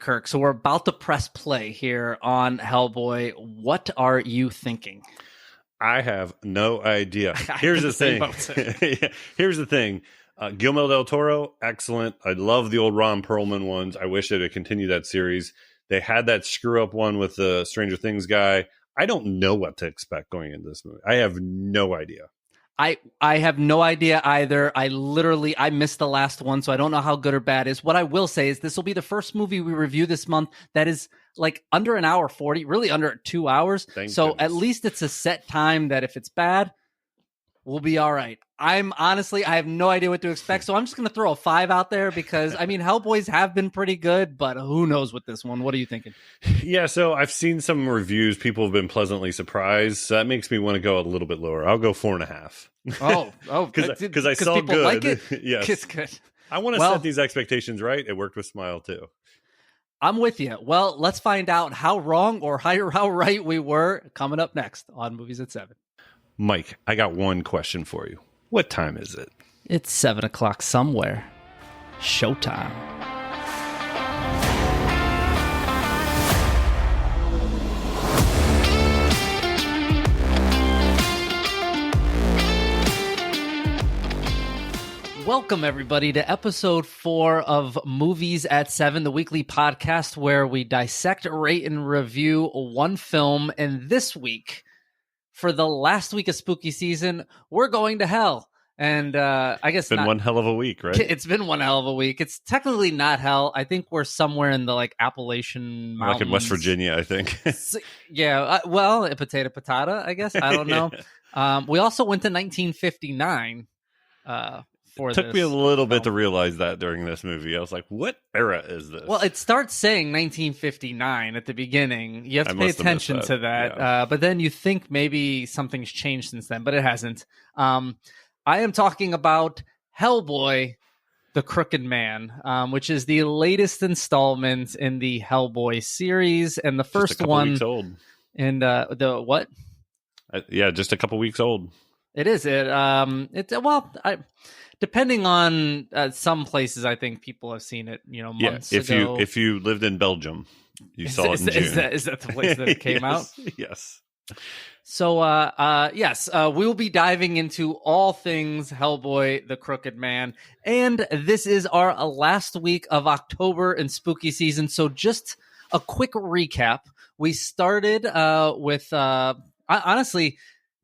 Kirk. So we're about to press play here on Hellboy. What are you thinking? I have no idea. Here's the thing. Here's the thing. Guillermo del Toro, excellent. I love the old Ron Perlman ones. I wish they'd have continued that series. They had that screw up one with the Stranger Things guy. I don't know what to expect going into this movie. I have no idea. I have no idea either. I missed the last one, so I don't know how good or bad it is. What I will say is this will be the first movie we review this month that is like under an hour 40, really under 2 hours. Thank so goodness. At least it's a set time that if it's bad, we'll be all right. I have no idea what to expect, so I'm just going to throw a 5 out there because, I mean, Hellboys have been pretty good, but who knows with this one. What are you thinking? Yeah, so I've seen some reviews. People have been pleasantly surprised. So that makes me want to go a little bit lower. I'll go 4.5. Oh, because I saw people good. Like it? Yes, it's good. I want to set these expectations right. It worked with Smile too. I'm with you. Well, let's find out how wrong or how right we were coming up next on Movies at 7. Mike, I got one question for you. What time is it? It's 7 o'clock somewhere. Showtime. Welcome, everybody, to episode 4 of Movies at 7, the weekly podcast where we dissect, rate, and review one film. And this week, for the last week of spooky season, we're going to hell. And I guess it's been one hell of a week, right? It's been one hell of a week. It's technically not hell. I think we're somewhere in the Appalachian mountains. Like in West Virginia, I think. Yeah, well, potato, I guess. I don't know. We also went to 1959 for Took me a little bit to realize that during this movie. I was like, what era is this? Well, it starts saying 1959 at the beginning. You have to pay attention to that. Yeah. But then you think maybe something's changed since then, but it hasn't. I am talking about Hellboy, the Crooked Man, which is the latest installment in the Hellboy series. And the first one... weeks old. And the what? Just a couple weeks old. It is. Depending on some places, I think people have seen it, months ago. If you lived in Belgium, you saw it in June. Is that the place that it came out? Yes. So, yes, we will be diving into all things Hellboy, the Crooked Man. And this is our last week of October and spooky season. So just a quick recap. We started with, honestly...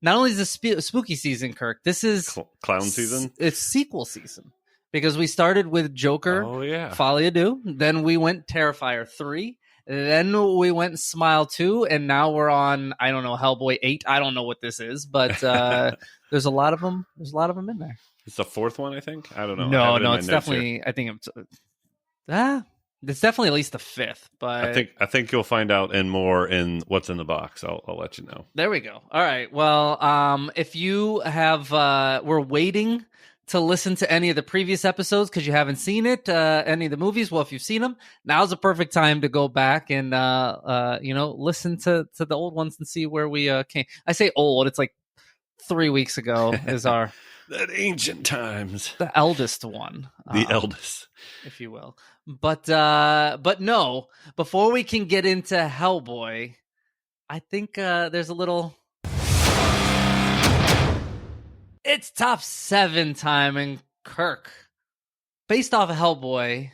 Not only is this spooky season, Kirk, this is... Clown season? It's sequel season. Because we started with Joker, Folie à Deux. Then we went Terrifier 3. Then we went Smile 2. And now we're on, I don't know, Hellboy 8. I don't know what this is. But there's a lot of them. There's a lot of them in there. It's the fourth one, I think? I don't know. No, it's definitely... Here. I think it's definitely at least the 5th, but I think you'll find out more in what's in the box. I'll let you know. There we go. All right. Well, if you have we're waiting to listen to any of the previous episodes because you haven't seen it, any of the movies. Well, if you've seen them, now's the perfect time to go back and listen to the old ones and see where we came. I say old; it's like 3 weeks ago is our that ancient times, the eldest one, the eldest, if you will. But no, before we can get into Hellboy, I think there's a little... It's top 7 time, and Kirk, based off of Hellboy,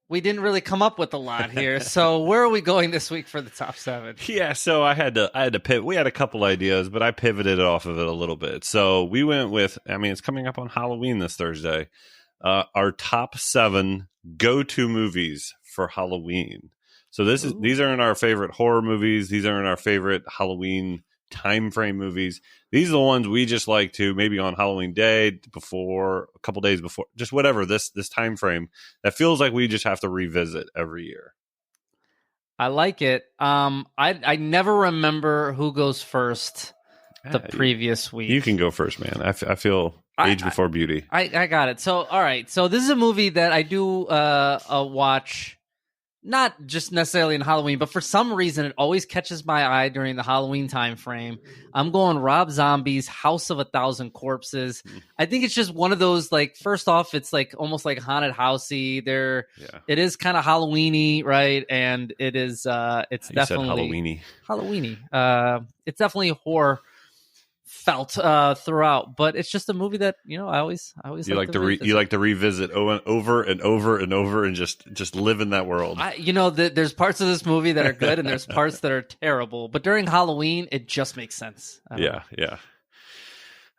we didn't really come up with a lot here. So where are we going this week for the top 7? Yeah, so I had to pivot. We had a couple ideas, but I pivoted off of it a little bit. So we went with, it's coming up on Halloween this Thursday. Our top 7 go-to movies for Halloween. So these aren't our favorite horror movies. These aren't our favorite Halloween time frame movies. These are the ones we just like to maybe on Halloween day before, a couple days before, just whatever this time frame that feels like we just have to revisit every year. I like it. I never remember who goes first the previous week. You can go first, man. I feel age before beauty. I got it. So, all right. So this is a movie that I do watch not just necessarily in Halloween, but for some reason it always catches my eye during the Halloween time frame. I'm going Rob Zombie's House of a Thousand Corpses. I think it's just one of those, like, first off, it's like almost like haunted housey. It is kind of Halloweeny, right? And it is it's definitely Halloweeny. It's definitely horror felt throughout, but it's just a movie that I always you like to revisit over and over and over and just live in that world. There's parts of this movie that are good and there's parts that are terrible, but during Halloween it just makes sense. Yeah.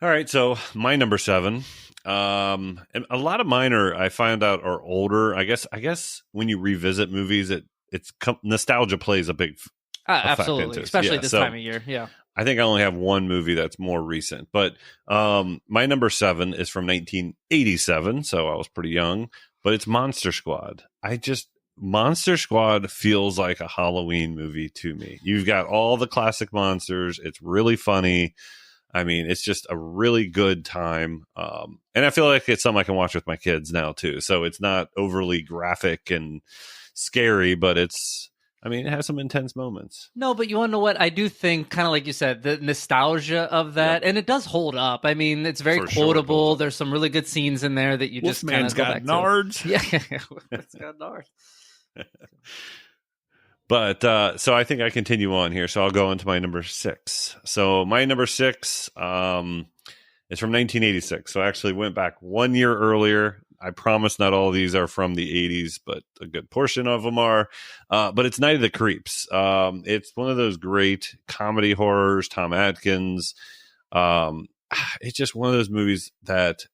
All right, so my number 7, and a lot of mine I find out are older. I guess when you revisit movies, nostalgia plays a big absolutely, especially this time of year. Yeah. I think I only have one movie that's more recent, but my number 7 is from 1987, so I was pretty young, but it's Monster Squad. Monster Squad feels like a Halloween movie to me. You've got all the classic monsters. It's really funny. I mean, it's just a really good time. And I feel like it's something I can watch with my kids now too. So it's not overly graphic and scary, but it has some intense moments. No, but you want to know what? I do think, kind of like you said, the nostalgia of that, and it does hold up. I mean, it's very quotable. There's some really good scenes in there that you just kind of go back to. Nards. Yeah, Wolfman's got nards. But so I think I continue on here. So I'll go into my number 6. So my number 6 is from 1986. So I actually went back 1 year earlier. I promise not all of these are from the 80s, but a good portion of them are. But it's Night of the Creeps. It's one of those great comedy horrors, Tom Atkins. It's just one of those movies that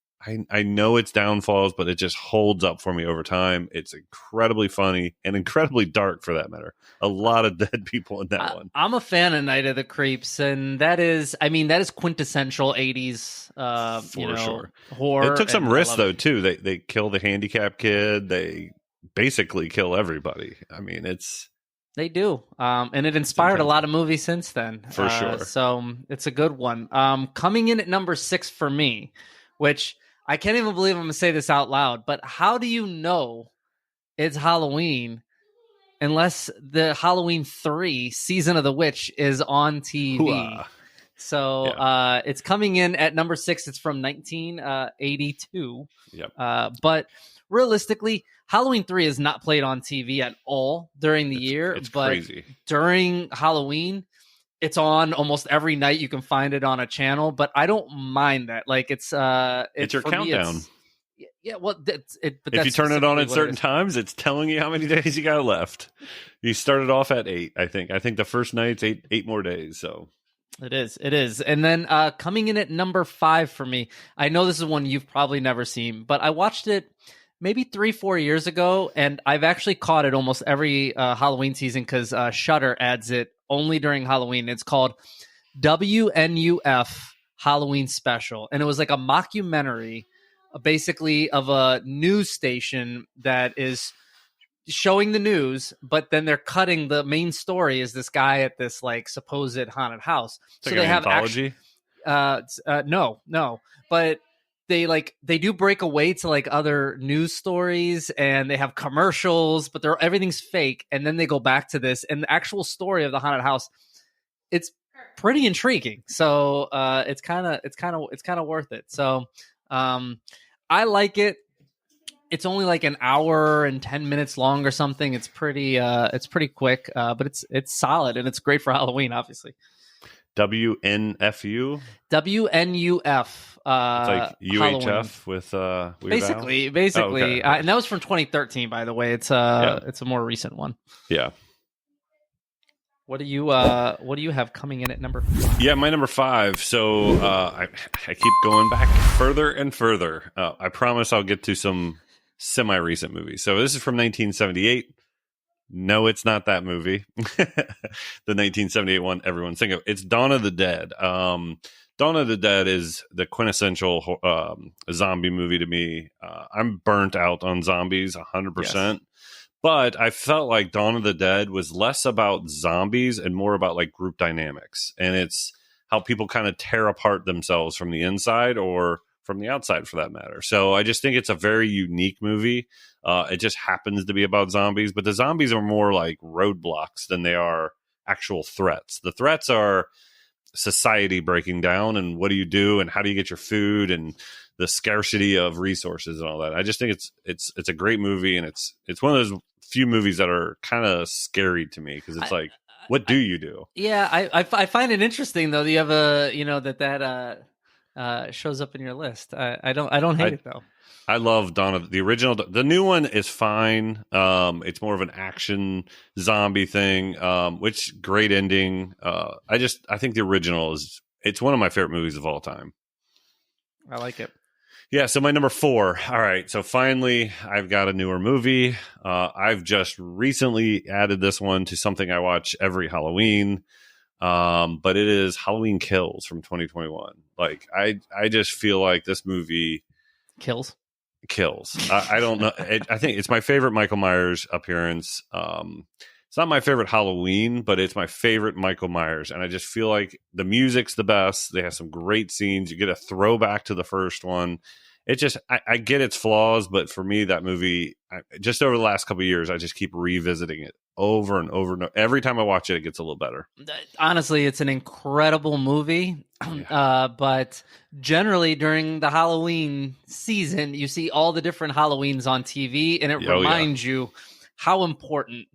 I know its downfalls, but it just holds up for me over time. It's incredibly funny and incredibly dark, for that matter. A lot of dead people in that one. I'm a fan of Night of the Creeps, and that is quintessential 80s sure. horror. It took some risks, though, too. They kill the handicapped kid. They basically kill everybody. I mean, They do. And it inspired a lot of movies since then. For sure. So it's a good one. Coming in at number 6 for me, which I can't even believe I'm going to say this out loud, but how do you know it's Halloween unless the Halloween 3 Season of the Witch is on TV? Hooah. So it's coming in at number 6. It's from 1982. Yep. But realistically, Halloween 3 is not played on TV at all during the year. It's but crazy. During Halloween, it's on almost every night. You can find it on a channel, but I don't mind that. Like it's your countdown. Well, if you turn it on at certain times, it's telling you how many days you got left. You started off at 8, I think. I think the first night's 8 more days. So it is. And then coming in at number 5 for me, I know this is one you've probably never seen, but I watched it maybe 3-4 years ago, and I've actually caught it almost every Halloween season because Shudder adds it only during Halloween. It's called WNUF Halloween Special, and it was like a mockumentary basically of a news station that is showing the news, but then they're cutting the main story is this guy at this like supposed haunted house. It's so like they have anthology? No, but they do break away to like other news stories, and they have commercials, but everything's fake, and then they go back to this, and the actual story of the haunted house, it's pretty intriguing. So it's kind of worth it. So I like it. It's only like an hour and 10 minutes long or something. It's pretty quick, but it's solid, and it's great for Halloween, obviously. WNFU? WNUF. It's like UHF Halloween. With basically. Oh, okay. And that was from 2013, by the way. It's a more recent one. Yeah. What do you have coming in at number 5? Yeah, my number 5. So I keep going back further and further. I promise I'll get to some semi-recent movies. So this is from 1978. No, it's not that movie. The 1978 one everyone's thinking of. It's Dawn of the Dead. Dawn of the Dead is the quintessential zombie movie to me. I'm burnt out on zombies 100%. Yes. But I felt like Dawn of the Dead was less about zombies and more about like group dynamics. And it's how people kind of tear apart themselves from the inside or from the outside, for that matter. So I just think it's a very unique movie. It just happens to be about zombies, but the zombies are more like roadblocks than they are actual threats. The threats are society breaking down, and what do you do, and how do you get your food, and the scarcity of resources and all that. I just think it's a great movie, and it's one of those few movies that are kind of scary to me, because it's like, what do you do? Yeah, I find it interesting though that you have that shows up in your list. I don't hate it though. I love Dawn of the original. The new one is fine. It's more of an action zombie thing, which great ending. I think the original it's one of my favorite movies of all time. I like it. Yeah, so my number 4. All right, so finally I've got a newer movie. I've just recently added this one to something I watch every Halloween, but it is Halloween Kills from 2021. Like, I just feel like this movie kills. I don't know. I think it's my favorite Michael Myers appearance. It's not my favorite Halloween, but it's my favorite Michael Myers. And I just feel like the music's the best. They have some great scenes. You get a throwback to the first one. It just, I get its flaws, but for me, that movie, just over the last couple of years, I just keep revisiting it over and over and over. Every time I watch it, it gets a little better. Honestly, it's an incredible movie. Yeah. But generally during the Halloween season, you see all the different Halloweens on TV, and it reminds you how important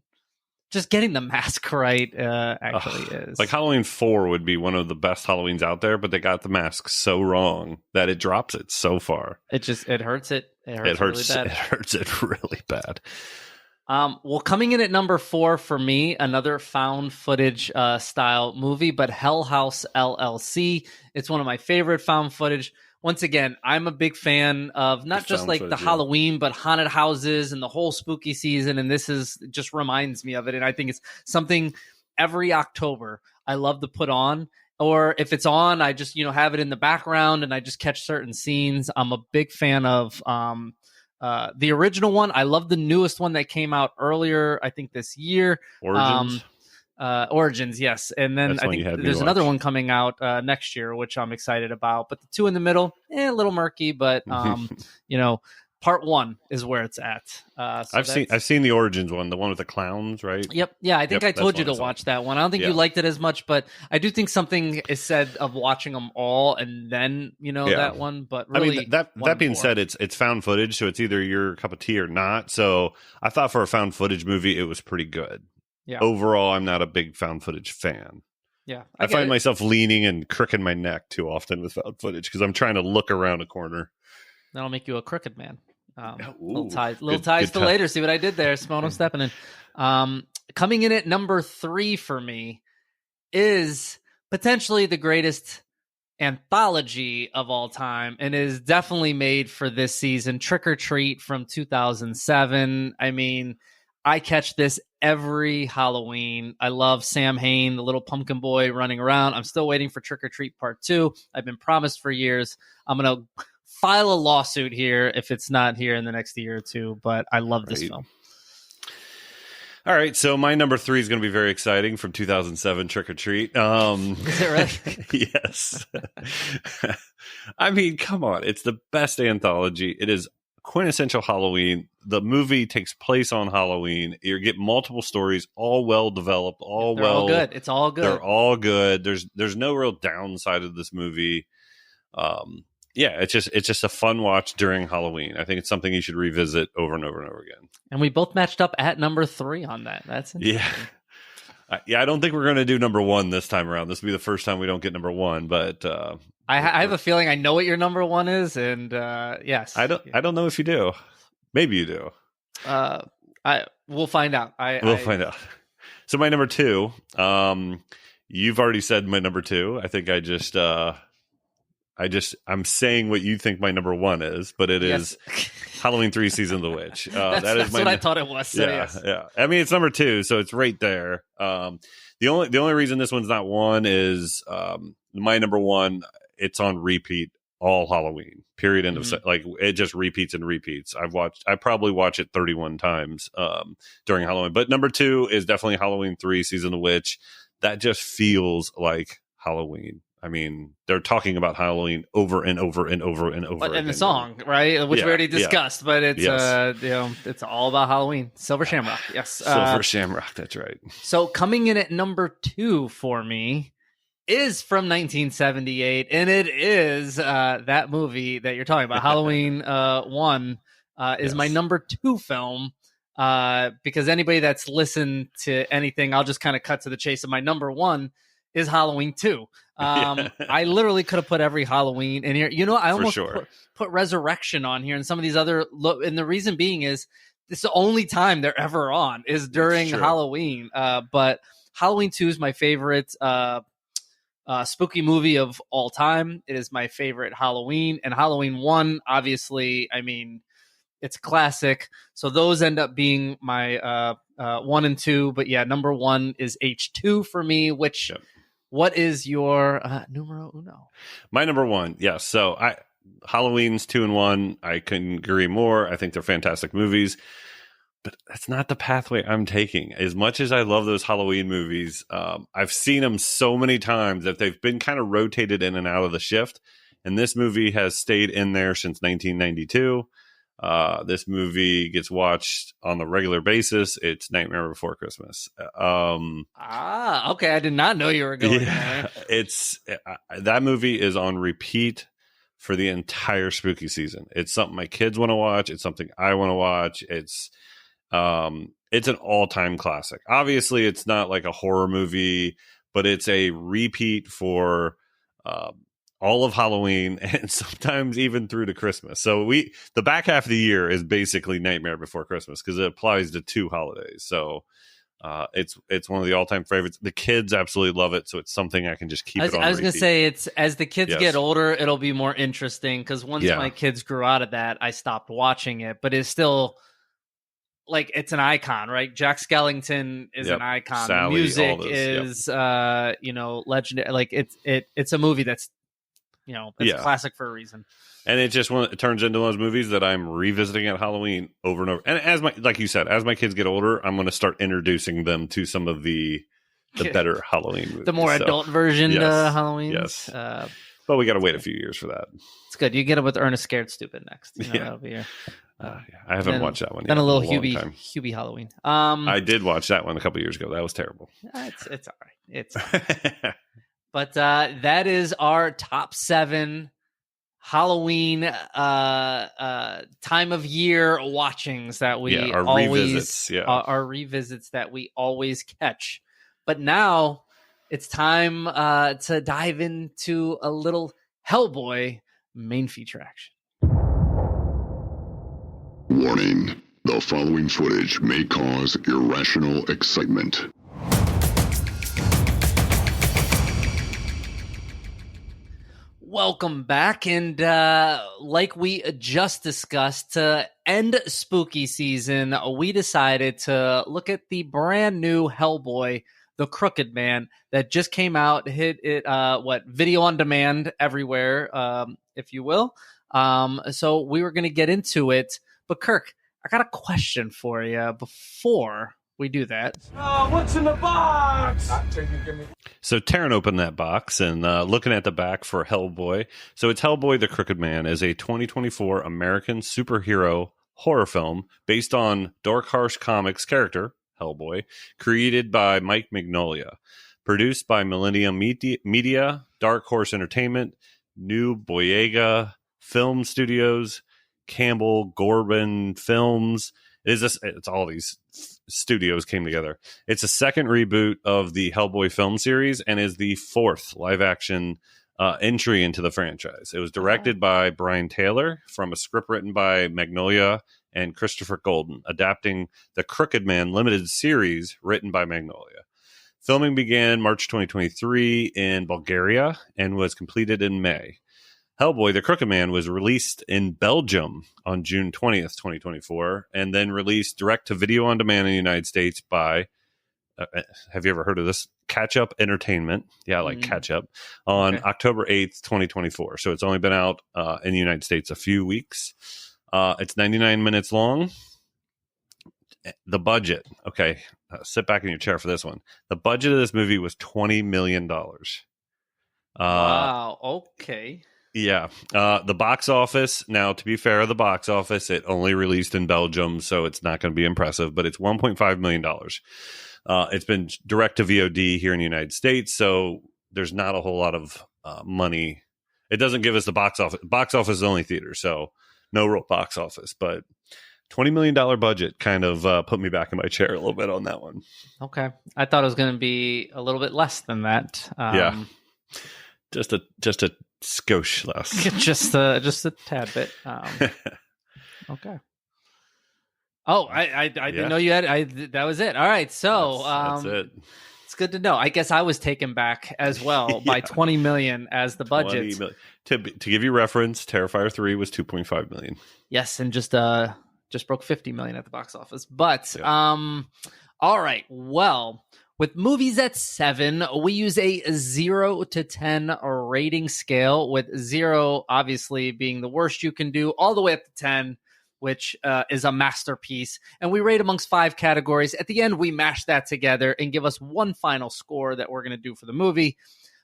just getting the mask right actually is. Like Halloween 4 would be one of the best Halloweens out there, but they got the mask so wrong that it drops it so far. It hurts it. It hurts really bad. It hurts it really bad. Well, coming in at number 4 for me, another found footage style movie, but Hell House LLC. It's one of my favorite found footage. Once again, I'm a big fan of not just like the Halloween, but haunted houses and the whole spooky season. And this just reminds me of it. And I think it's something every October I love to put on. Or if it's on, I just, have it in the background and I just catch certain scenes. I'm a big fan of the original one. I love the newest one that came out earlier, I think this year. Origins, yes. And then I think there's another one coming out next year, which I'm excited about. But the two in the middle, a little murky, but part 1 is where it's at. So I've seen the Origins one, the one with the clowns, right? Yep. Yeah, I think I told you to watch that one. I don't think you liked it as much, but I do think something is said of watching them all and then that one. But really, that being said, it's found footage, so it's either your cup of tea or not. So I thought for a found footage movie, it was pretty good. Yeah. Overall, I'm not a big found footage fan. Yeah, I find myself leaning and crooking my neck too often with found footage because I'm trying to look around a corner. That'll make you a crooked man. Little ties to later. See what I did there? Simone stepping in. Coming in at number 3 for me is potentially the greatest anthology of all time, and is definitely made for this season. Trick or Treat from 2007. I mean, I catch this every Halloween. I love Sam Hain, the little pumpkin boy running around. I'm still waiting for Trick or Treat Part 2. I've been promised for years. I'm going to file a lawsuit here if it's not here in the next year or two, but I love this film. All right, so my number 3 is going to be very exciting, from 2007, Trick or Treat. Is it really? Yes. I mean, come on. It's the best anthology. It is quintessential Halloween. The movie takes place on Halloween. You get multiple stories, all well developed, all good. It's all good. They're all good. There's no real downside of this movie. It's just a fun watch during Halloween. I think it's something you should revisit over and over and over again. And we both matched up at number 3 on that. That's interesting. I don't think we're going to do number 1 this time around. This will be the first time we don't get number 1, but I have a feeling I know what your number 1 is, and yes, I don't know if you do. Maybe you do. We'll find out. We'll find out. So my number 2, you've already said my number 2. I think I'm saying what you think my number 1 is, but it is Halloween 3: Season of the Witch. That's what I thought it was. So yeah. I mean, it's number 2, so it's right there. The only reason this one's not 1 is my number 1. It's on repeat all Halloween. Period. End of like it just repeats and repeats. I probably watch it 31 times during Halloween. But number 2 is definitely Halloween 3: Season of the Witch. That just feels like Halloween. I mean, they're talking about Halloween over and over and over and over But in again. the song, right, which we already discussed, but it's it's all about Halloween. Silver Shamrock, yes, Silver Shamrock. That's right. So coming in at number 2 for me is from 1978, and it is that movie that you're talking about, Halloween 1, is my number 2 film. Because anybody that's listened to anything, I'll just kind of cut to the chase. Of my number 1 is Halloween 2. I literally could have put every Halloween in here. I almost put Resurrection on here and some of these other. And the reason being is this is the only time they're ever on is during Halloween. But Halloween 2 is my favorite spooky movie of all time. It is my favorite Halloween. And Halloween 1, obviously, I mean, it's classic. So those end up being my 1 and 2. But yeah, number 1 is H2 for me, which what is your numero uno? My number 1. Yes. So Halloween's 2 and 1. I couldn't agree more. I think they're fantastic movies, but that's not the pathway I'm taking. As much as I love those Halloween movies, I've seen them so many times that they've been kind of rotated in and out of the shift. And this movie has stayed in there since 1992. This movie gets watched on the regular basis. It's Nightmare Before Christmas. Okay. I did not know you were going there. It's that movie is on repeat for the entire spooky season. It's something my kids want to watch. It's something I want to watch. It's an all-time classic. Obviously, it's not like a horror movie, but it's a repeat for all of Halloween and sometimes even through to Christmas. So the back half of the year is basically Nightmare Before Christmas because it applies to 2 holidays. So it's one of the all-time favorites. The kids absolutely love it, so it's something I can just keep it on. I was going to say, it's as the kids get older, it'll be more interesting because once my kids grew out of that, I stopped watching it, but it's still like it's an icon, right? Jack Skellington is an icon. Sally, the music is legendary. Like it's a movie that's it's classic for a reason. And it just it turns into those movies that I'm revisiting at Halloween over and over. And like you said, as my kids get older, I'm going to start introducing them to some of the better Halloween movies. The more adult version Halloween. Yes. But we got to wait a few years for that. It's good. You get it with Ernest Scared Stupid next. That'll be I haven't watched that one yet. Then a little Hubie Halloween. I did watch that one a couple years ago. That was terrible. It's all right. It's but that is our top 7 Halloween time of year watchings that we our revisits that we always catch. But now it's time to dive into a little Hellboy main feature action. Warning: the following footage may cause irrational excitement. Welcome back, and like we just discussed, to end spooky season, we decided to look at the brand new Hellboy, The Crooked Man, that just came out, hit it, video on demand everywhere, if you will. So we were going to get into it, but Kirk, I got a question for you before we do that. What's in the box? So tearing open that box and looking at the back for Hellboy. So it's Hellboy the Crooked Man is a 2024 American superhero horror film based on Dark Horse Comics character, Hellboy, created by Mike Mignola. Produced by Millennium Media, Dark Horse Entertainment, New Boyega Film Studios, Campbell Corbin Films. It's all these studios came together. It's a second reboot of the Hellboy film series and is the 4th live-action entry into the franchise. It was directed by Brian Taylor from a script written by Magnolia and Christopher Golden, adapting the Crooked Man limited series written by Magnolia. Filming began March 2023 in Bulgaria and was completed in May. Hellboy, the Crooked Man, was released in Belgium on June 20th, 2024, and then released direct-to-video on demand in the United States by, have you ever heard of this? Catch Up Entertainment. Yeah, like Catch Up, on October 8th, 2024. So it's only been out in the United States a few weeks. It's 99 minutes long. The budget, okay, sit back in your chair for this one. The budget of this movie was $20 million. Wow. Okay. Yeah. The box office, now to be fair, the box office, it only released in Belgium, so it's not going to be impressive, but it's $1.5 million. It's been direct to VOD here in the United States, so there's not a whole lot of money. It doesn't give us the box office. Box office is only theater, so no real box office, but $20 million budget kind of put me back in my chair a little bit on that one. Okay. I thought it was going to be a little bit less than that. Yeah. Just a skosh less. just a tad bit. Okay. Oh, I didn't know you had. That was it. All right. So that's it. It's good to know. I guess I was taken back as well by 20 million as the budget. To give you reference, Terrifier 3 was 2.5 million. Yes, and just broke 50 million at the box office. But all right. Well, with movies at 7, we use a 0 to 10 rating scale, with 0 obviously being the worst you can do, all the way up to 10, which is a masterpiece. And we rate amongst 5 categories. At the end, we mash that together and give us one final score that we're going to do for the movie.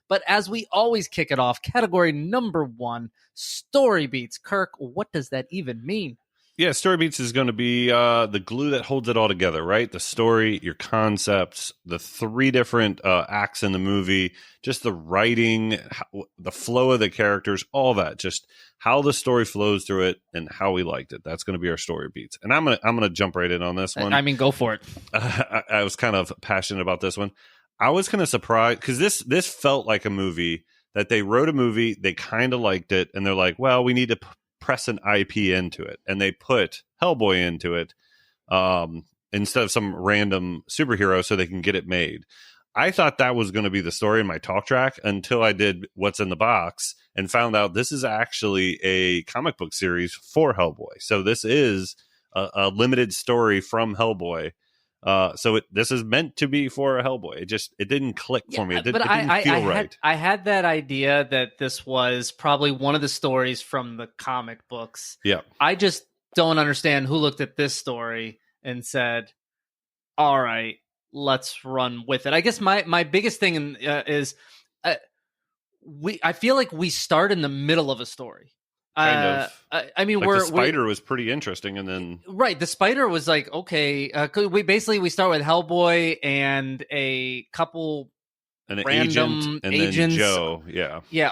But as we always kick it off, category number 1, story beats. Kirk, what does that even mean? Yeah, story beats is going to be the glue that holds it all together, right? The story, your concepts, the 3 different acts in the movie, just the writing, the flow of the characters, all that, just how the story flows through it and how we liked it. That's going to be our story beats. And I'm gonna jump right in on this one. I mean, go for it. I was kind of passionate about this one. I was kind of surprised because this felt like a movie that they wrote a movie, they kind of liked it, and they're like, well, we need to press an IP into it, and they put Hellboy into it instead of some random superhero so they can get it made. I thought that was going to be the story in my talk track until I did What's in the Box and found out this is actually a comic book series for Hellboy. So this is a limited story from Hellboy. So this is meant to be for a Hellboy. It didn't click for me. It didn't feel right. I had that idea that this was probably one of the stories from the comic books. Yeah. I just don't understand who looked at this story and said, all right, let's run with it. I guess my biggest thing is I feel like we start in the middle of a story. Kind of. I mean, like the spider was pretty interesting, and then right, the spider was like, okay, we start with Hellboy and a couple random agents, then Joe,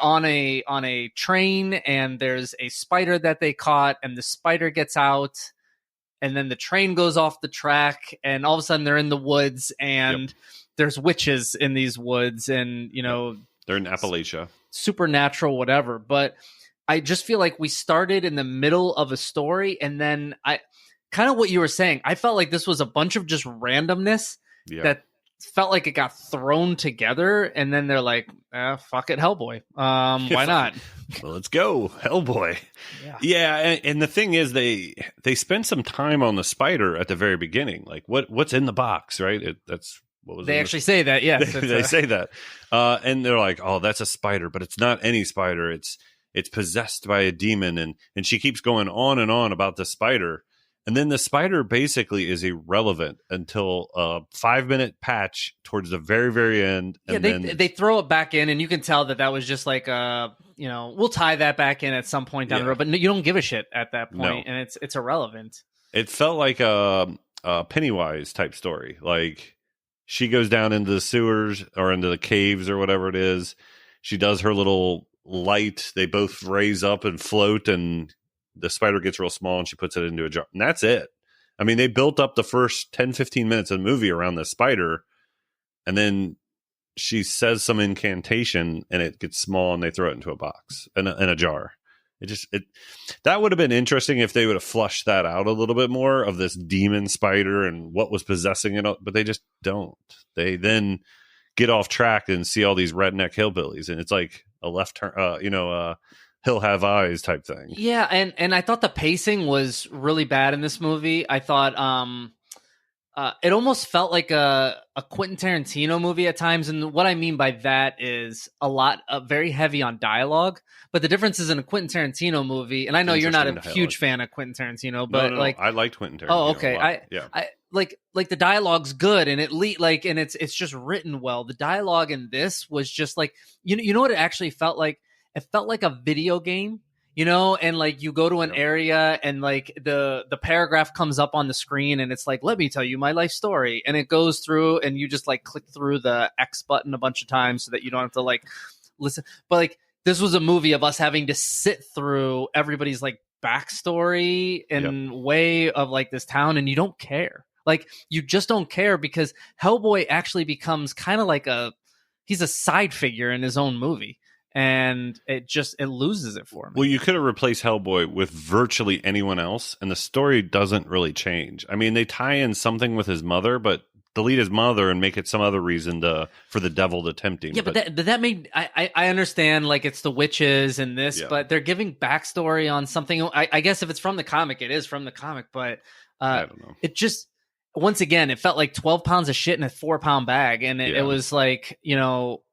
on a train, and there's a spider that they caught, and the spider gets out, and then the train goes off the track, and all of a sudden they're in the woods, and there's witches in these woods, and they're in Appalachia, supernatural, whatever, but I just feel like we started in the middle of a story, and then I kind of what you were saying. I felt like this was a bunch of just randomness that felt like it got thrown together, and then they're like, fuck it, Hellboy. Why not? Well, let's go, Hellboy. Yeah, and the thing is, they spend some time on the spider at the very beginning. Like, what's in the box, right? That's what was they actually say that, yes. They say that. And they're like, oh, that's a spider, but it's not any spider. It's possessed by a demon, and she keeps going on and on about the spider. And then the spider basically is irrelevant until a 5-minute patch towards the very, very end. And they throw it back in, and you can tell that was just like, we'll tie that back in at some point down the road. But you don't give a shit at that point, and it's irrelevant. It felt like a Pennywise type story. Like, she goes down into the sewers or into the caves or whatever it is. She does her little light, they both raise up and float, and the spider gets real small and she puts it into a jar, and that's it. I mean, they built up the first 10-15 minutes of the movie around the spider, and then she says some incantation and it gets small and they throw it into a box in a jar. That would have been interesting if they would have flushed that out a little bit more of this demon spider and what was possessing it, but they just don't. They then get off track and see all these redneck hillbillies, and it's like a left turn, Hill Have Eyes type thing. Yeah, and I thought the pacing was really bad in this movie. I thought it almost felt like a Quentin Tarantino movie at times. And what I mean by that is very heavy on dialogue. But the difference is in a Quentin Tarantino movie, and I know you're not a huge fan of Quentin Tarantino, but no, I liked Quentin Tarantino. Oh, okay. I like the dialogue's good, and it's just written well. The dialogue in this was just like, you know what it actually felt like? It felt like a video game. And like you go to an area and like the paragraph comes up on the screen and it's like, let me tell you my life story. And it goes through and you just like click through the X button a bunch of times so that you don't have to like listen. But like this was a movie of us having to sit through everybody's like backstory and way of like this town. And you don't care. Like you just don't care because Hellboy actually becomes kind of like he's a side figure in his own movie. And it loses it for me. Well, you could have replaced Hellboy with virtually anyone else, and the story doesn't really change. I mean, they tie in something with his mother, but delete his mother and make it some other reason for the devil to tempt him. Yeah, but that made I understand like it's the witches and this, but they're giving backstory on something. I guess if it's from the comic, it is from the comic, but I don't know. It just. Once again, it felt like 12 pounds of shit in a 4-pound bag. And it was like,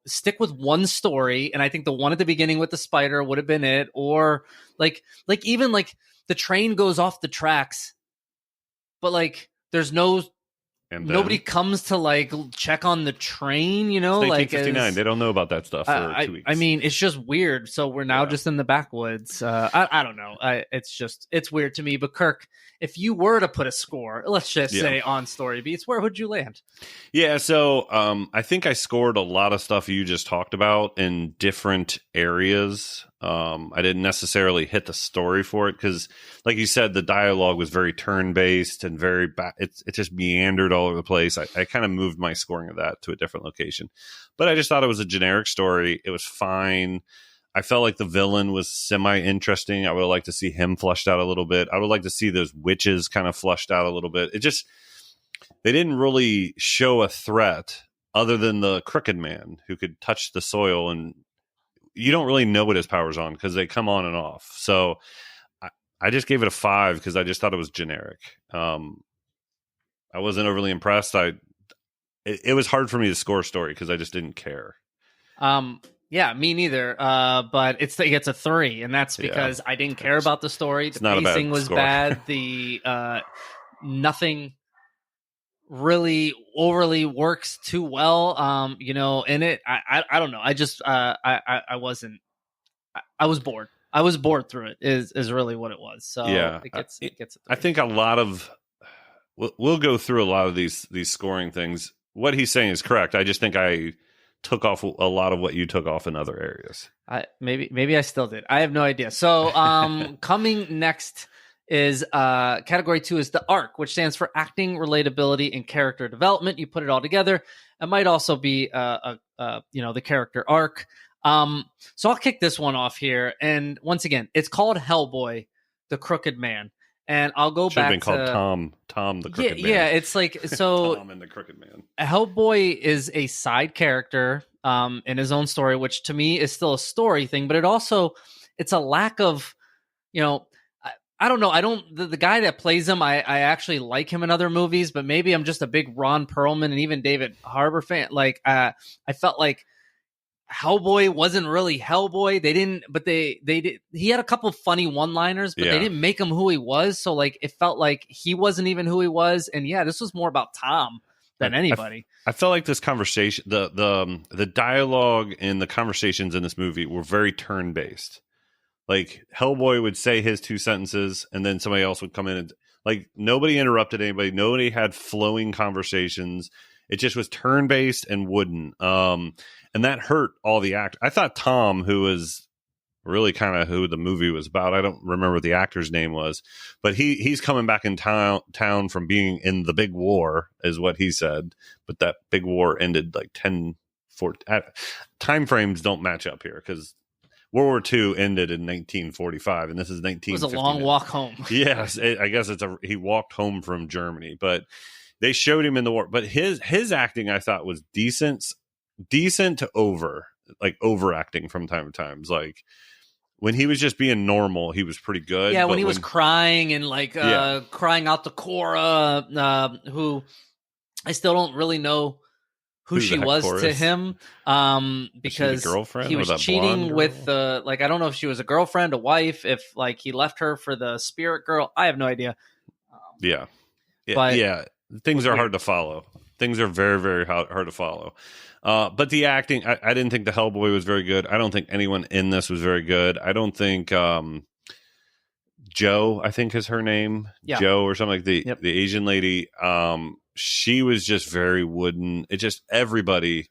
stick with one story. And I think the one at the beginning with the spider would have been it. Or like even like the train goes off the tracks, but like there's nobody comes to like check on the train, It's 1959. They don't know about that stuff for 2 weeks. I mean, it's just weird. So we're now just in the backwoods. I don't know. It's weird to me. But Kirk, if you were to put a score, let's just say on Story Beats, where would you land? Yeah, so I think I scored a lot of stuff you just talked about in different areas. I didn't necessarily hit the story for it because, like you said, the dialogue was very turn-based and very it just meandered all over the place. I kind of moved my scoring of that to a different location. But I just thought it was a generic story. It was fine. I felt like the villain was semi-interesting. I would like to see him fleshed out a little bit. I would like to see those witches kind of fleshed out a little bit. They didn't really show a threat other than the Crooked Man who could touch the soil, and you don't really know what his power's on because they come on and off. So I just gave it a 5 because I just thought it was generic. I wasn't overly impressed. It was hard for me to score a story because I just didn't care. Yeah, me neither. But it gets a 3, and that's because I didn't care about the story. The pacing was bad. The nothing really overly works too well. In it, I don't know. I just I wasn't. I was bored. I was bored through it. Is really what it was. So it gets a 3. I think a lot of we'll go through a lot of these scoring things. What he's saying is correct. I just think I took off a lot of what you took off in other areas. Maybe I still did. I have no idea. So coming next is category 2 is the arc, which stands for acting, relatability, and character development. You put it all together. It might also be the character arc. So I'll kick this one off here. And once again, it's called Hellboy, the Crooked Man. And I'll go back to... Should have been called Tom the Crooked Man. Yeah, it's like... So Tom and the Crooked Man. Hellboy is a side character in his own story, which to me is still a story thing, but it's a lack of, I don't know. The guy that plays him, I actually like him in other movies, but maybe I'm just a big Ron Perlman and even David Harbour fan. Like, I felt like Hellboy wasn't really Hellboy. They didn't, but they did. He had a couple funny one-liners, but they didn't make him who he was. So like, it felt like he wasn't even who he was. And this was more about Tom than anybody. I felt like this conversation, the dialogue and the conversations in this movie were very turn-based. Like Hellboy would say his 2 sentences, and then somebody else would come in and like nobody interrupted anybody. Nobody had flowing conversations. It just was turn-based and wooden. And that hurt all the act. I thought Tom, who was really kind of who the movie was about, I don't remember what the actor's name was, but he's coming back in town from being in the big war, is what he said. But that big war ended like time frames don't match up here because World War II ended in 1945, and this is 1959. It was a long walk home. Yes, I guess he walked home from Germany, but they showed him in the war. But his acting, I thought, was decent to overacting from time to time. Like when he was just being normal, he was pretty good. Yeah, when he was crying and crying out to Cora, who I still don't really know who she was to him, because girlfriend he was cheating with like, I don't know if she was a girlfriend, a wife, if like he left her for the spirit girl. I have no idea. But things are hard to follow. Things are very, very hard to follow. But the acting, I didn't think the Hellboy was very good. I don't think anyone in this was very good. I don't think Joe, I think is her name, Joe or something, like the Asian lady. She was just very wooden. It just everybody.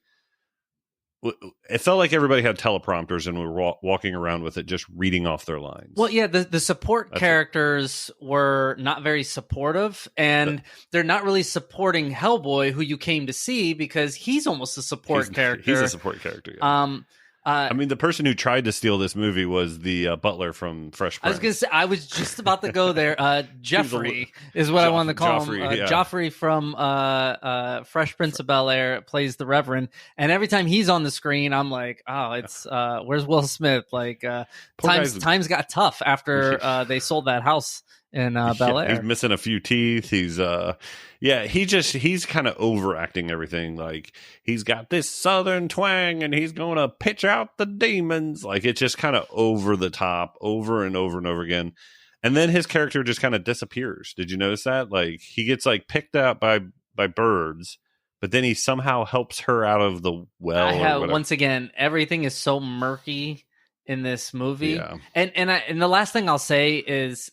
It felt like everybody had teleprompters and were walking around with it, just reading off their lines. Well, yeah, the support characters were not very supportive, and they're not really supporting Hellboy, who you came to see, because he's almost a support character. He's a support character. Yeah. I mean, the person who tried to steal this movie was the butler from Fresh Prince. I was going to say, I was just about to go there. Jeffrey is what I wanted to call him. Joffrey from Fresh Prince of Bel-Air plays the Reverend, and every time he's on the screen, I'm like, oh, it's where's Will Smith? Like, times got tough after they sold that house in Bel-Air. He's missing a few teeth. He's he's kind of overacting everything. Like, he's got this southern twang and he's going to pitch out the demons. Like, it's just kind of over the top, over and over and over again. And then his character just kind of disappears. Did you notice that? Like, he gets like picked out by birds, but then he somehow helps her out of the well. Once again, everything is so murky in this movie. Yeah. And the last thing I'll say is,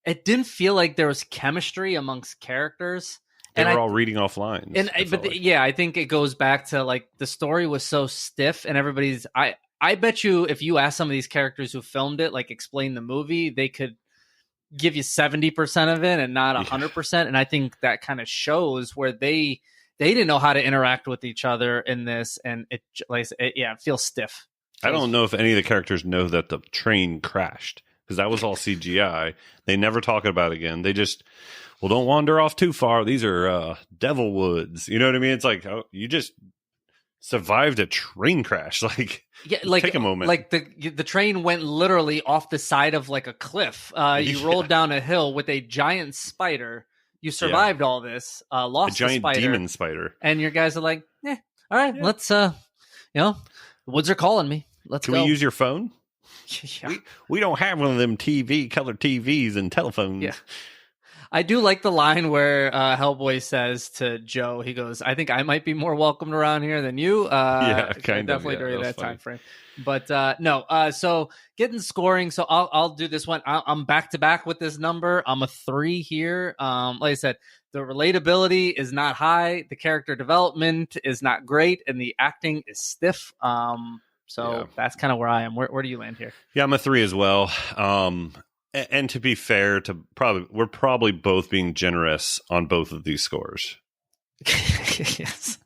it didn't feel like there was chemistry amongst characters. They were all reading off lines. I think it goes back to like the story was so stiff, and everybody's. I bet you if you ask some of these characters who filmed it, like explain the movie, they could give you 70% of it and not 100%. And I think that kind of shows where they didn't know how to interact with each other in this, and it feels stiff. I don't know if any of the characters know that the train crashed, because that was all CGI. They never talk about it again. They just, don't wander off too far. These are devil woods. You know what I mean? It's like, oh, you just survived a train crash. Like, take a moment. Like the train went literally off the side of like a cliff. You rolled down a hill with a giant spider. You survived all this. Lost a giant the spider, demon spider, and your guys are like, all right, let's the woods are calling me. Let's go. Can we use your phone? Yeah. We don't have one of them color TVs and telephones. Yeah. I do like the line where Hellboy says to Joe, he goes, I think I might be more welcomed around here than you. Definitely during that time frame. But so getting scoring. So I'll do this one. I'm back to back with this number. I'm a 3 here. Like I said, the relatability is not high. The character development is not great. And the acting is stiff. That's kind of where I am. Where do you land here? Yeah, I'm a 3 as well. And to be fair, we're probably both being generous on both of these scores. Yes.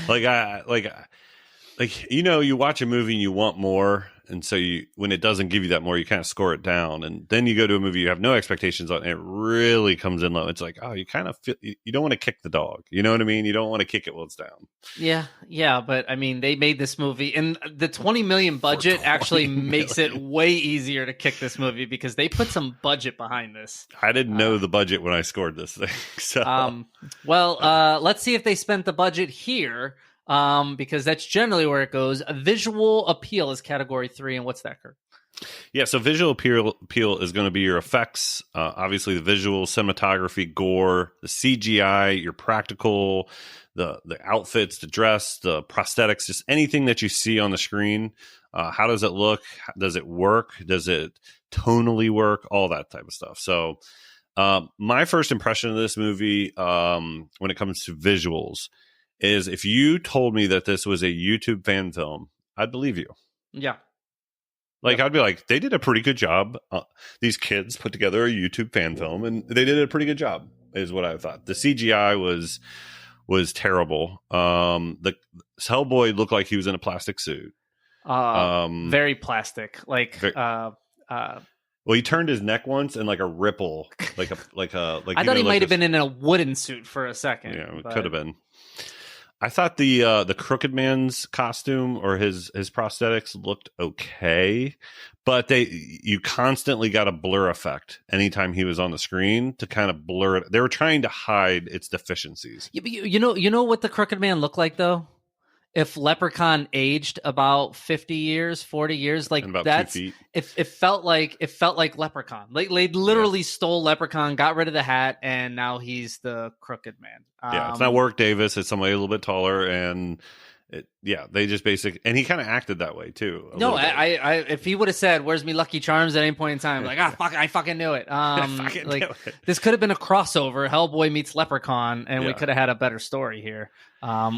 You watch a movie and you want more, and so when it doesn't give you that more, you kind of score it down, and then you go to a movie you have no expectations on, and it really comes in low. It's like, oh, you kind of feel you don't want to kick the dog. You know what I mean? You don't want to kick it while it's down. Yeah, but I mean, they made this movie, and the $20 million budget actually makes it way easier to kick this movie because they put some budget behind this. I didn't know the budget when I scored this thing. So, let's see if they spent the budget here. Because that's generally where it goes. Visual appeal is category 3, and what's that, Kurt? Yeah, so visual appeal is going to be your effects, obviously the visual, cinematography, gore, the CGI, your practical, the outfits, the dress, the prosthetics, just anything that you see on the screen. How does it look? Does it work? Does it tonally work? All that type of stuff. So my first impression of this movie when it comes to visuals is if you told me that this was a YouTube fan film, I'd believe you. Yeah. I'd be like, they did a pretty good job. These kids put together a YouTube fan film, and they did a pretty good job, is what I thought. The CGI was terrible. The Hellboy looked like he was in a plastic suit. Very plastic. Well, he turned his neck once, and like a ripple, like I thought he might have been in a wooden suit for a second. Yeah, it could have been. I thought the Crooked Man's costume or his prosthetics looked okay, but you constantly got a blur effect anytime he was on the screen to kind of blur it. They were trying to hide its deficiencies. Yeah, but you know what the Crooked Man looked like though? If Leprechaun aged about 50 years, 40 years, like And about that's 2 feet. it felt like Leprechaun. Like they literally stole Leprechaun, got rid of the hat, and now he's the Crooked Man. Yeah, it's not Warwick Davis. It's somebody a little bit taller, and they just and he kind of acted that way too. No, I if he would have said, "Where's me Lucky Charms?" at any point in time, like, fuck, I fucking knew it. This could have been a crossover, Hellboy meets Leprechaun, and we could have had a better story here,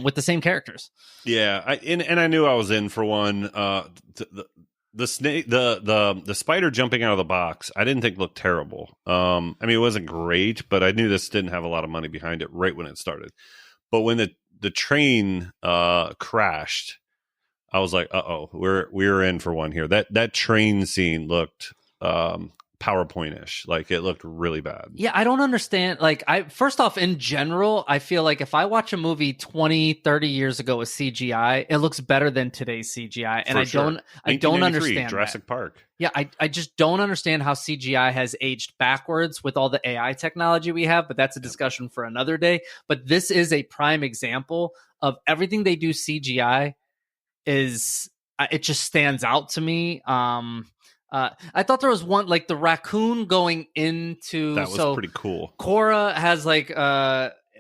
with the same characters. Yeah, I knew I was in for one. The snake, the spider jumping out of the box, I didn't think looked terrible. I mean, it wasn't great, but I knew this didn't have a lot of money behind it right when it started. But when the train crashed, I was like, we're in for one here. That train scene looked PowerPoint-ish. Like, it looked really bad. Yeah, I don't understand. Like, first off, in general, I feel like if I watch a movie 20, 30 years ago with CGI, it looks better than today's CGI. And I don't understand Jurassic Park. Yeah, I just don't understand how CGI has aged backwards with all the AI technology we have, but that's a discussion for another day. But this is a prime example of everything they do CGI it just stands out to me. I thought there was one, like the raccoon going into. That was pretty cool. Cora has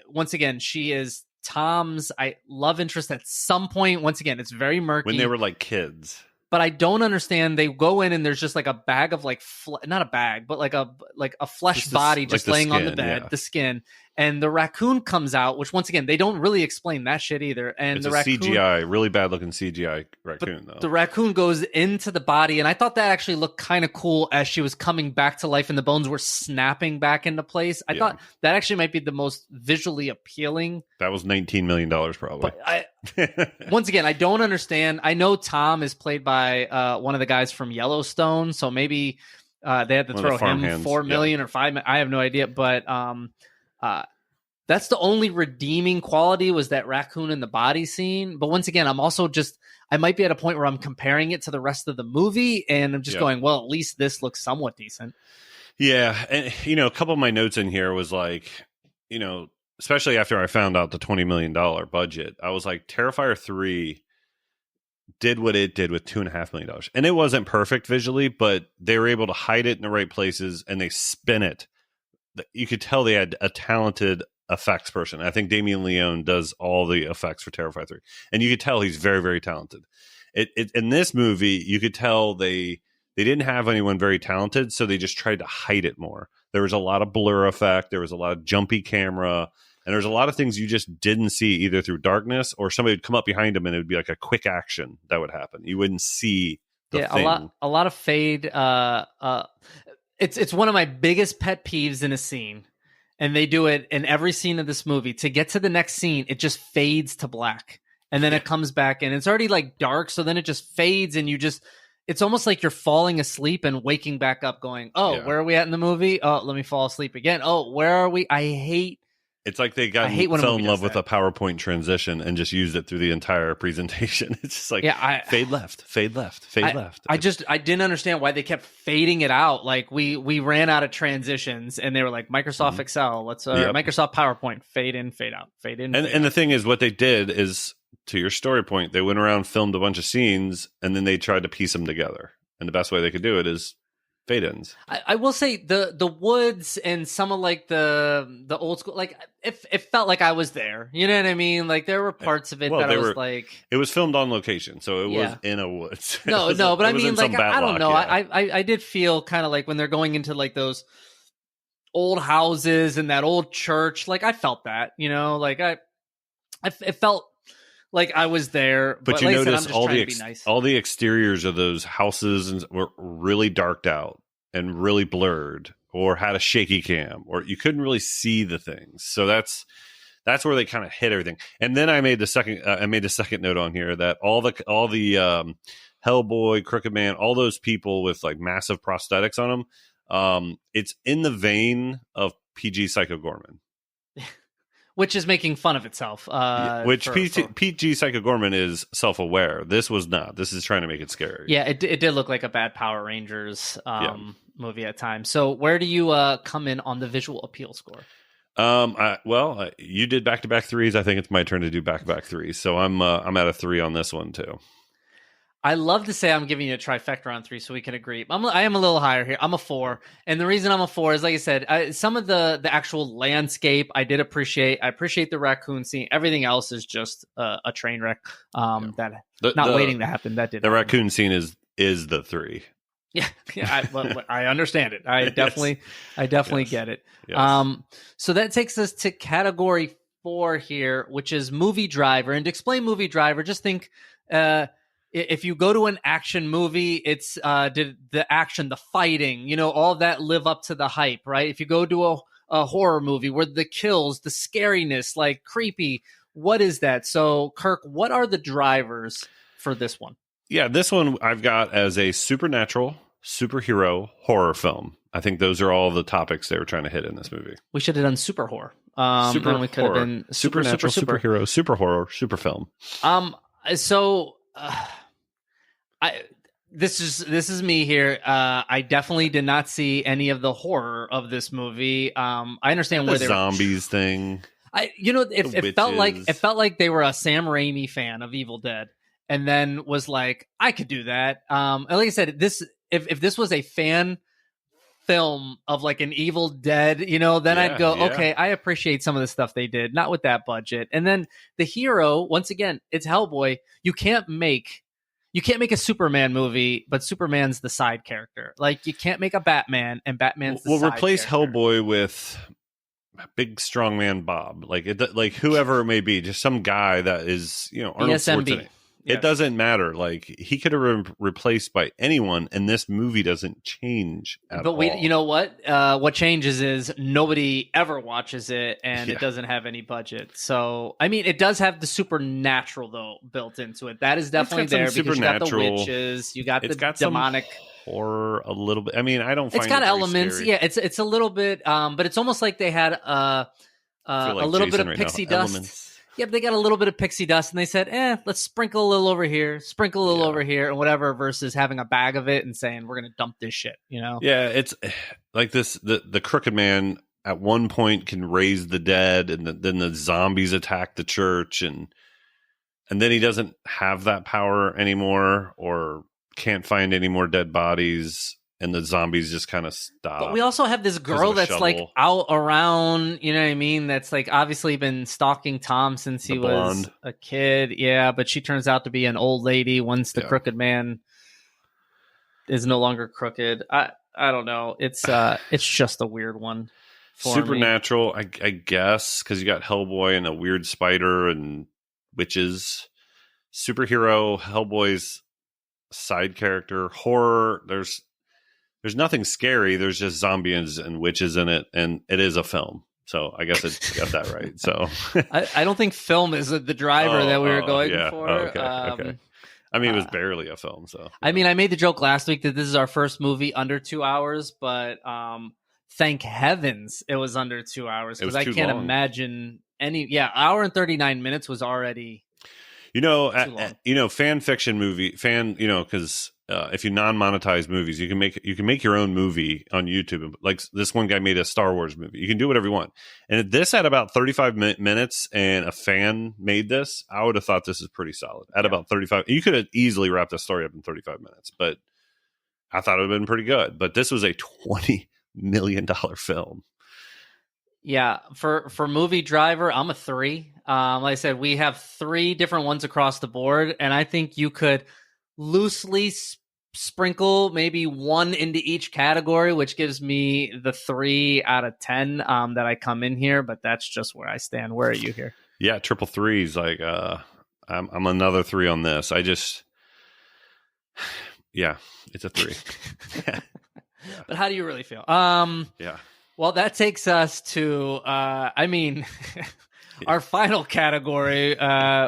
once again, she is Tom's love interest at some point. Once again, it's very murky. When they were like kids. But I don't understand. They go in and there's just like a bag of not a bag, but like a flesh body just laying on the bed, the skin. And the raccoon comes out, which once again, they don't really explain that shit either. And it's the raccoon, CGI, really bad looking CGI raccoon though. The raccoon goes into the body, and I thought that actually looked kind of cool as she was coming back to life and the bones were snapping back into place. I thought that actually might be the most visually appealing. That was $19 million probably. But once again, I don't understand. I know Tom is played by one of the guys from Yellowstone, so maybe they had to throw him $4 million or $5 million. I have no idea, but that's the only redeeming quality was that raccoon in the body scene. But once again, I'm also I might be at a point where I'm comparing it to the rest of the movie, and I'm just going, well, at least this looks somewhat decent. Yeah, and a couple of my notes in here was like, especially after I found out the $20 million budget, I was like, Terrifier 3 did what it did with $2.5 million. And it wasn't perfect visually, but they were able to hide it in the right places, and they spin it. You could tell they had a talented effects person. I think Damien Leone does all the effects for Terrifier 3. And you could tell he's very, very talented. In this movie, you could tell they didn't have anyone very talented, so they just tried to hide it more. There was a lot of blur effect. There was a lot of jumpy camera. And there's a lot of things you just didn't see either through darkness or somebody would come up behind him and it would be like a quick action that would happen. You wouldn't see the thing. A lot of fade. It's one of my biggest pet peeves in a scene. And they do it in every scene of this movie. To get to the next scene, it just fades to black. And then it comes back and it's already like dark. So then it just fades and it's almost like you're falling asleep and waking back up going, where are we at in the movie? Oh, let me fall asleep again. Oh, where are we? It's like they fell in love with a PowerPoint transition and just used it through the entire presentation. It's just like fade left, fade left, fade left. I didn't understand why they kept fading it out. Like we ran out of transitions and they were like Microsoft Excel, let's Microsoft PowerPoint, fade in, fade out, fade in. And the thing is, what they did is, to your story point, they went around, filmed a bunch of scenes, and then they tried to piece them together. And the best way they could do it is fade ins. I will say the woods and some of like the old school, like it felt like I was there. You know what I mean? Like there were parts of it that I was like, it was filmed on location, so it was in a woods. But I mean, like I don't know. Yeah. I did feel kind of like when they're going into like those old houses and that old church. Like I felt that, like it felt like I was there. But you like notice all the exteriors of those houses were really darked out and really blurred, or had a shaky cam, or you couldn't really see the things. So that's where they kind of hit everything. And then I made the second note on here that all the Hellboy, Crooked Man, all those people with like massive prosthetics on them, it's in the vein of PG Psycho Gorman. which is making fun of itself. PG Psycho Gorman is self-aware. This was not. This is trying to make it scary. Yeah, it did look like a bad Power Rangers movie at times. So where do you come in on the visual appeal score? You did back-to-back threes. I think it's my turn to do back-to-back threes. So I'm at a 3 on this one too. I love to say I'm giving you a trifecta on 3 so we can agree. I am a little higher here. I'm a 4. And the reason I'm a 4 is, like I said, some of the actual landscape I did appreciate. I appreciate the raccoon scene. Everything else is just a train wreck waiting to happen. That did the happen. Raccoon scene is the 3. Yeah, I understand it. I definitely get it. Yes. So that takes us to category 4 here, which is movie driver. And to explain movie driver, just think... if you go to an action movie, it's did the action, the fighting, all of that live up to the hype, right? If you go to a horror movie where the kills, the scariness, like creepy, what is that? So, Kirk, what are the drivers for this one? Yeah, this one I've got as a supernatural, superhero, horror film. I think those are all the topics they were trying to hit in this movie. We should have done super horror. Super we could have been supernatural, superhero, super horror, super film. This is me here. I definitely did not see any of the horror of this movie. I understand where the zombies thing. It felt like they were a Sam Raimi fan of Evil Dead, and then was like, I could do that. And like I said, if this was a fan film of like an Evil Dead, then I'd go, okay, I appreciate some of the stuff they did, not with that budget. And then the hero, once again, it's Hellboy. You can't make a Superman movie, but Superman's the side character. Like, you can't make a Batman, and Batman's the side character. Replace Hellboy with big strongman Bob, like whoever it may be, just some guy that is Arnold Schwarzenegger. It doesn't matter. Like, he could have been replaced by anyone, and this movie doesn't change at all. But you know what? What changes is nobody ever watches it, and it doesn't have any budget. So, I mean, it does have the supernatural, though, built into it. That is definitely there because you got the witches, you got the demonic horror a little bit. I mean, I don't find it's got elements. Scary. Yeah, it's a little bit, but it's almost like they had a little bit of pixie dust. Elements. Yeah, but they got a little bit of pixie dust, and they said, let's sprinkle a little over here, sprinkle a little over here, and whatever, versus having a bag of it and saying, we're going to dump this shit, Yeah, it's like this, the Crooked Man at one point can raise the dead, and then the zombies attack the church, and then he doesn't have that power anymore, or can't find any more dead bodies, and the zombies just kind of stop. But we also have this girl that's like out around, you know what I mean? That's like obviously been stalking Tom since he was a kid. Yeah, but she turns out to be an old lady once the Crooked Man is no longer crooked. I don't know. It's just a weird one. Supernatural, I guess, because you got Hellboy and a weird spider and witches. Superhero, Hellboy's side character. Horror, there's nothing scary. There's just zombies and witches in it, and it is a film. So I guess it got that right. So I don't think film is the driver that we were going for. Okay. I mean, it was barely a film. So I mean, I made the joke last week that this is our first movie under 2 hours, but thank heavens it was under 2 hours, because I can't imagine hour and 39 minutes was already. Fan fiction movie because if you non-monetize movies, you can make your own movie on YouTube. Like this one guy made a Star Wars movie. You can do whatever you want. And this had about 35 minutes, and a fan made this. I would have thought this is pretty solid. At about 35, you could have easily wrapped the story up in 35 minutes, but I thought it would have been pretty good. But this was a $20 million film. Yeah, for movie driver, I'm a 3. Like I said, we have 3 different ones across the board, and I think you could loosely sprinkle maybe 1 into each category, which gives me the 3 out of 10 that I come in here. But that's just where I stand. Where are you here? Yeah, triple threes. Like I'm another 3 on this. It's a 3. But how do you really feel? Yeah. Well, that takes us to, our final category,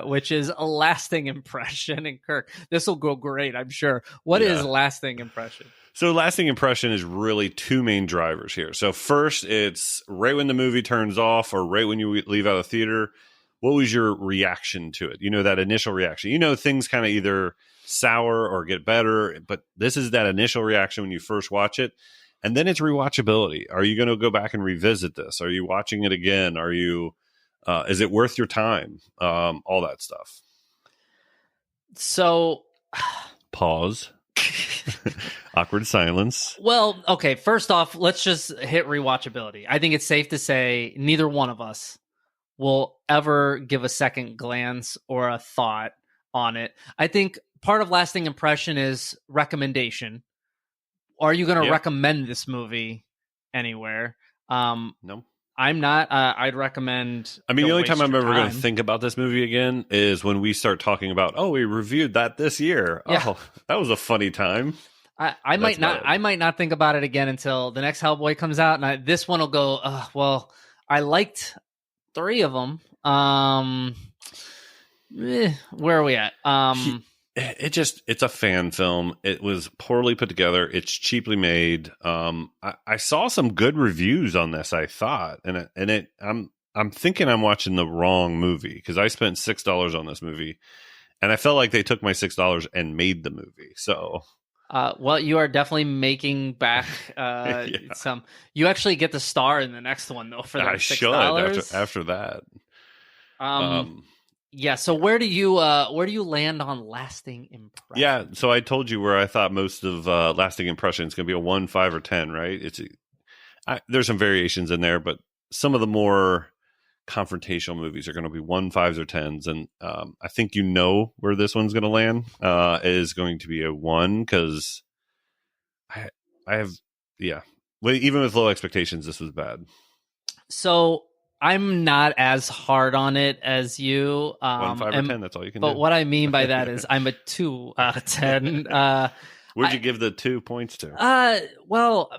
which is a lasting impression. And Kirk, this will go great, I'm sure. What is lasting impression? So lasting impression is really two main drivers here. So first, it's right when the movie turns off or right when you leave out of the theater. What was your reaction to it? That initial reaction. Things kind of either sour or get better, but this is that initial reaction when you first watch it. And then it's rewatchability. Are you going to go back and revisit this? Are you watching it again? Are you, is it worth your time? All that stuff. So pause. Awkward silence. Well, okay. First off, let's just hit rewatchability. I think it's safe to say neither one of us will ever give a second glance or a thought on it. I think part of lasting impression is recommendation. Are you going to recommend this movie anywhere? No. I'm not. I'd recommend. I mean, the only time I'm ever going to think about this movie again is when we start talking about, we reviewed that this year. Yeah. Oh, that was a funny time. I might not. I might not think about it again until the next Hellboy comes out, and this one will go. Well, I liked 3 of them. Where are we at? It's a fan film. It was poorly put together. It's cheaply made. I saw some good reviews on this, I thought, I'm thinking I'm watching the wrong movie because I spent $6 on this movie, and I felt like they took my $6 and made the movie. So, well, you are definitely making back some. You actually get the star in the next one though for that $6. Should after that. Yeah. So where do you land on lasting impression? Yeah. So I told you where I thought most of lasting impression is going to be a 1, 5, or 10, right? There's some variations in there, but some of the more confrontational movies are going to be 1, 5s, or 10s, and I think where this one's going to land is going to be a 1 because I have Well, even with low expectations, this was bad. So I'm not as hard on it as you. 1, 5, or 10. That's all you can do. But what I mean by that is I'm a 2 out of 10. Where'd you give the 2 points to? Well,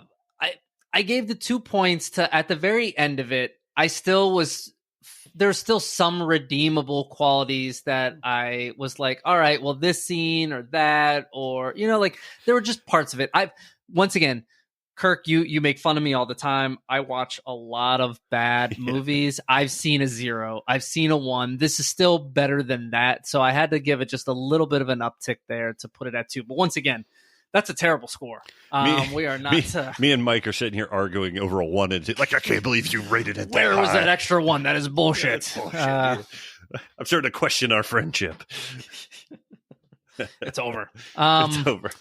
I gave the 2 points to at the very end of it. There's still some redeemable qualities that I was like, all right, well, this scene or that, or there were just parts of it. Once again, Kirk, you make fun of me all the time. I watch a lot of bad movies. I've seen a 0. I've seen a 1. This is still better than that. So I had to give it just a little bit of an uptick there to put it at 2. But once again, that's a terrible score. We are not. Me and Mike are sitting here arguing over a 1 and 2. Like, I can't believe you rated it that Where was high. that extra 1? That is bullshit. I'm starting to question our friendship. It's over. It's over.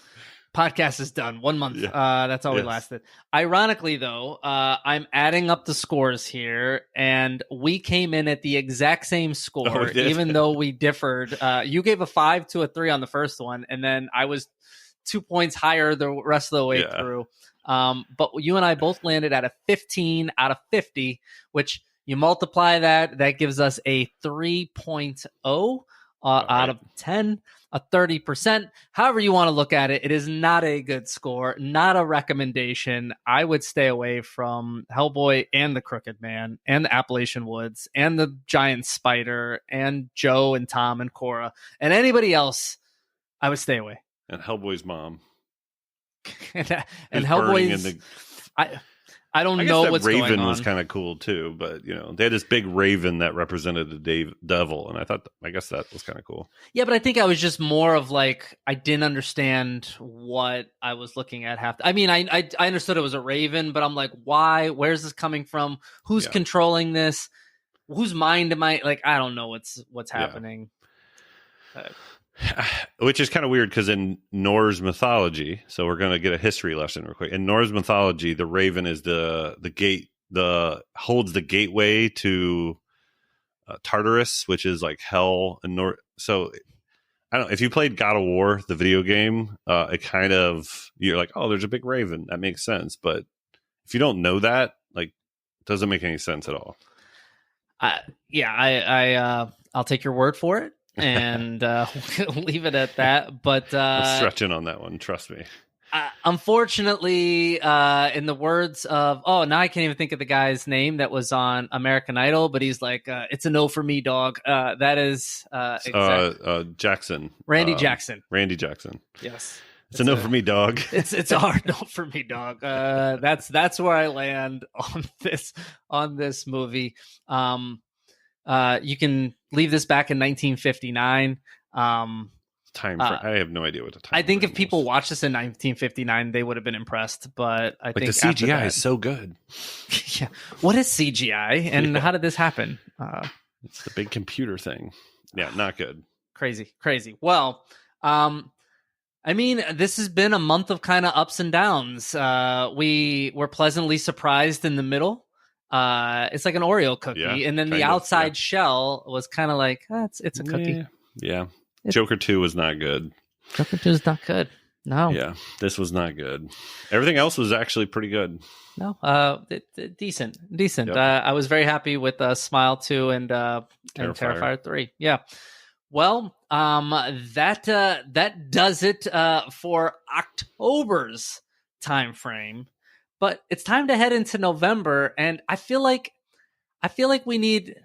Podcast is done. 1 month. That's all we lasted. Ironically, though, I'm adding up the scores here, and we came in at the exact same score, even though we differed. You gave a 5 to a 3 on the first one, and then I was 2 points higher the rest of the way through. But you and I both landed at a 15 out of 50, which you multiply that gives us a 3.0 out of 10, a 30%. However you want to look at it, it is not a good score, not a recommendation. I would stay away from Hellboy and the Crooked Man and the Appalachian Woods and the Giant Spider and Joe and Tom and Cora and anybody else. I would stay away. And Hellboy's mom. and Hellboy's... I don't know what's going on. Raven was kind of cool too, but they had this big raven that represented the devil, and I guess that was kind of cool. Yeah, but I think I was just more of like I didn't understand what I was looking at. I mean, I understood it was a raven, but I'm like, why? Where's this coming from? Who's controlling this? Whose mind am I? Like, I don't know what's happening. Which is kind of weird because in Norse mythology, so we're going to get a history lesson real quick. In Norse mythology, the raven is the gate, holds the gateway to Tartarus, which is like hell. And so I don't know if you played God of War, the video game. It kind of you're like, oh, there's a big raven. That makes sense, but if you don't know that, like, it doesn't make any sense at all. I'll take your word for it. And leave it at that. But I'm stretching on that one, trust me. Unfortunately, in the words of now I can't even think of the guy's name that was on American Idol, but he's like, it's a no for me, dog. That is Jackson. Randy Jackson. Randy Jackson. Yes. It's a no for me, dog. It's a hard no for me, dog. That's where I land on this movie. You can leave this back in 1959. Time frame. I have no idea what the time. I think if frame people was. watched this in 1959, they would have been impressed. But I think the CGI is so good. Yeah. What is CGI, and how did this happen? It's the big computer thing. Yeah, not good. Crazy. Well, I mean, this has been a month of kind of ups and downs. We were pleasantly surprised in the middle. It's like an Oreo cookie, and then the outside shell was kind of like, it's a cookie. Yeah. Joker 2 was not good. Joker 2 is not good. No. Yeah, this was not good. Everything else was actually pretty good. No, decent. Yep. I was very happy with Smile 2 and Terrifier 3. Yeah. Well, that does it for October's time frame. But it's time to head into November, and I feel like we need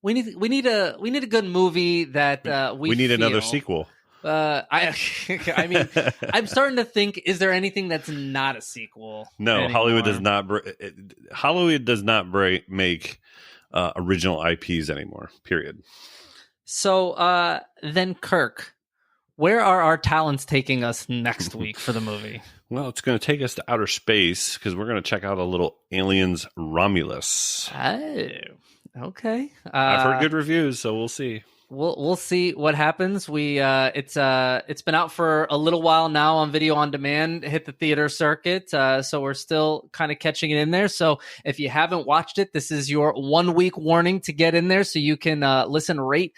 a good movie that we need another sequel. I mean, I'm starting to think: is there anything that's not a sequel? No, anymore? Hollywood does not. Hollywood does not make original IPs anymore. Period. So then, Kirk, where are our talents taking us next week for the movie? Well, it's going to take us to outer space because we're going to check out a little Aliens Romulus. Oh, okay. I've heard good reviews, so we'll see. We'll see what happens. It's been out for a little while now on video on demand. Hit the theater circuit, so we're still kind of catching it in there. So if you haven't watched it, this is your 1 week warning to get in there, so you can listen, rate,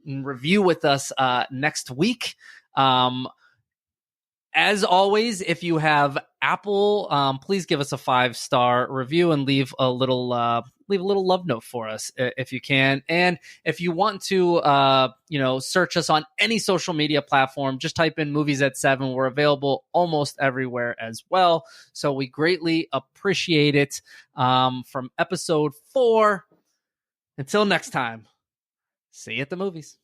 and review with us next week. As always, if you have Apple, please give us a 5-star review and leave a little love note for us if you can. And if you want to, search us on any social media platform, just type in Movies at 7. We're available almost everywhere as well. So we greatly appreciate it. From episode 4. Until next time, see you at the movies.